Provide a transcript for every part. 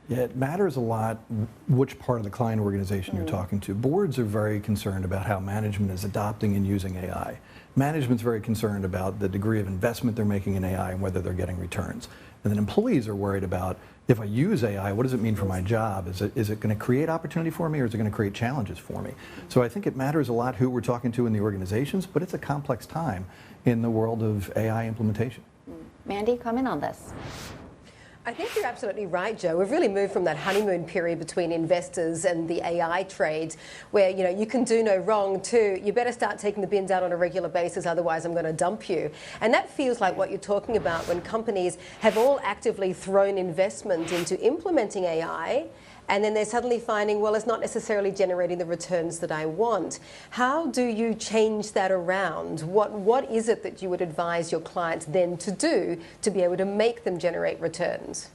Yeah, it matters a lot which part of the client organization you're talking to. Boards are very concerned about how management is adopting and using AI. Management's very concerned about the degree of investment they're making in AI and whether they're getting returns. And then employees are worried about, if I use AI, what does it mean for my job? Is it going to create opportunity for me, or is it going to create challenges for me? So I think it matters a lot who we're talking to in the organizations, but it's a complex time in the world of AI implementation. Mandy, comment on this. I think you're absolutely right, Joe. We've really moved from that honeymoon period between investors and the AI trade, where you can do no wrong, to you better start taking the bins out on a regular basis, otherwise I'm going to dump you. And that feels like what you're talking about when companies have all actively thrown investment into implementing AI, and then they're suddenly finding, well, it's not necessarily generating the returns that I want. How do you change that around? What is it that you would advise your clients then to do to be able to make them generate returns?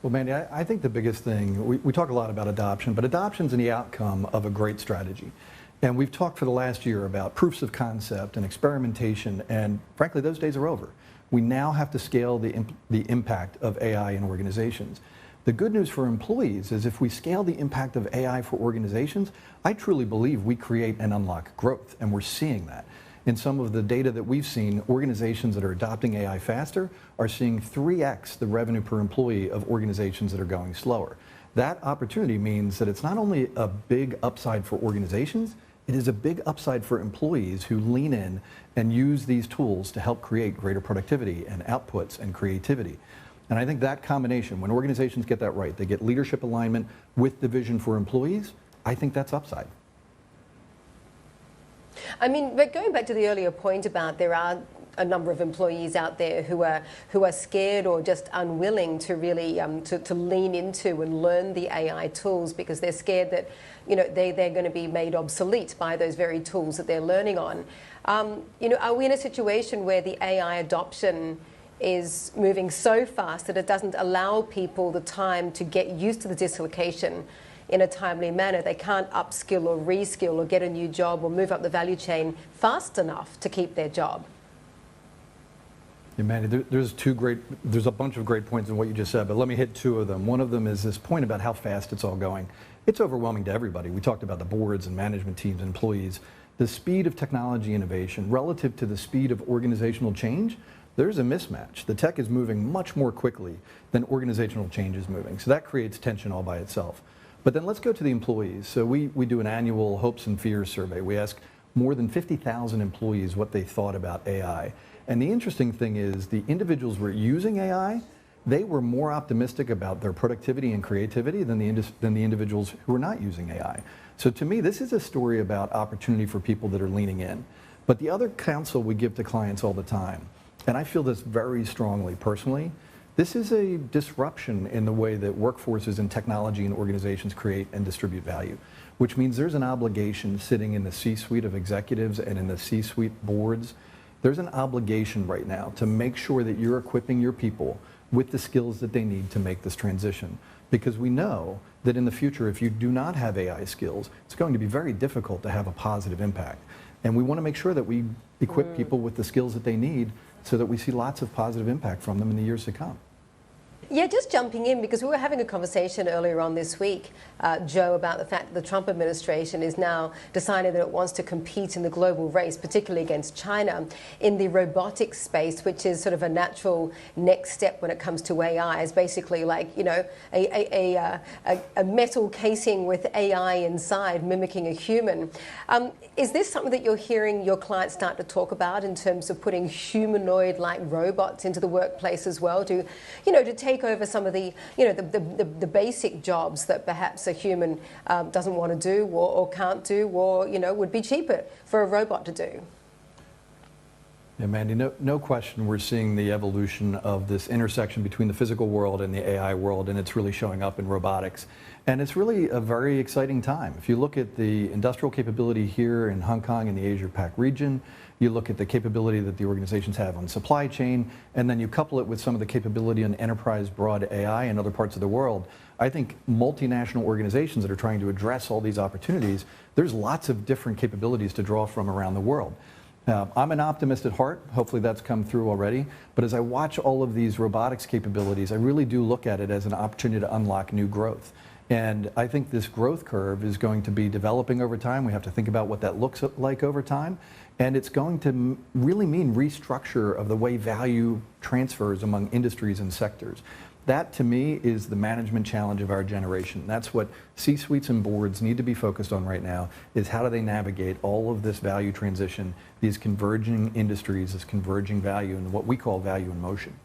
Well, Mandy, I think the biggest thing, we talk a lot about adoption, but adoption's in the outcome of a great strategy. And we've talked for the last year about proofs of concept and experimentation, and frankly, those days are over. We now have to scale the impact of AI in organizations. The good news for employees is if we scale the impact of AI for organizations, I truly believe we create and unlock growth, and we're seeing that. In some of the data that we've seen, organizations that are adopting AI faster are seeing 3x the revenue per employee of organizations that are going slower. That opportunity means that it's not only a big upside for organizations, it is a big upside for employees who lean in and use these tools to help create greater productivity and outputs and creativity. And I think that combination, when organizations get that right, they get leadership alignment with the vision for employees, I think that's upside. I mean, but going back to the earlier point about there are a number of employees out there who are scared or just unwilling to really to lean into and learn the AI tools because they're scared that they're going to be made obsolete by those very tools that they're learning on. Are we in a situation where the AI adoption is moving so fast that it doesn't allow people the time to get used to the dislocation in a timely manner? They can't upskill or reskill or get a new job or move up the value chain fast enough to keep their job. Yeah, Mandy, there's a bunch of great points in what you just said, but let me hit two of them. One of them is this point about how fast it's all going. It's overwhelming to everybody. We talked about the boards and management teams and employees. The speed of technology innovation relative to the speed of organizational change, there's a mismatch. The tech is moving much more quickly than organizational change is moving. So that creates tension all by itself. But then let's go to the employees. So we do an annual hopes and fears survey. We ask more than 50,000 employees what they thought about AI. And the interesting thing is the individuals who are using AI, they were more optimistic about their productivity and creativity than the individuals who are not using AI. So to me, this is a story about opportunity for people that are leaning in. But the other counsel we give to clients all the time, and I feel this very strongly personally, this is a disruption in the way that workforces and technology and organizations create and distribute value, which means there's an obligation sitting in the C-suite of executives and in the C-suite boards. There's an obligation right now to make sure that you're equipping your people with the skills that they need to make this transition. Because we know that in the future, if you do not have AI skills, it's going to be very difficult to have a positive impact. And we want to make sure that we equip people with the skills that they need so that we see lots of positive impact from them in the years to come. Yeah, just jumping in, because we were having a conversation earlier on this week, Joe, about the fact that the Trump administration is now deciding that it wants to compete in the global race, particularly against China, in the robotics space, which is sort of a natural next step when it comes to AI. It's basically like, a metal casing with AI inside, mimicking a human. Is this something that you're hearing your clients start to talk about in terms of putting humanoid-like robots into the workplace as well, to take over some of the, the basic jobs that perhaps a human doesn't want to do or can't do, or, would be cheaper for a robot to do? Yeah, Mandy, no question we're seeing the evolution of this intersection between the physical world and the AI world, and it's really showing up in robotics. And it's really a very exciting time. If you look at the industrial capability here in Hong Kong and the Asia-Pac region, you look at the capability that the organizations have on supply chain, and then you couple it with some of the capability on enterprise broad AI in other parts of the world. I think multinational organizations that are trying to address all these opportunities, there's lots of different capabilities to draw from around the world. I'm an optimist at heart. Hopefully that's come through already. But as I watch all of these robotics capabilities, I really do look at it as an opportunity to unlock new growth. And I think this growth curve is going to be developing over time. We have to think about what that looks like over time. And it's going to really mean restructure of the way value transfers among industries and sectors. That, to me, is the management challenge of our generation. That's what C-suites and boards need to be focused on right now, is how do they navigate all of this value transition, these converging industries, this converging value, and what we call value in motion.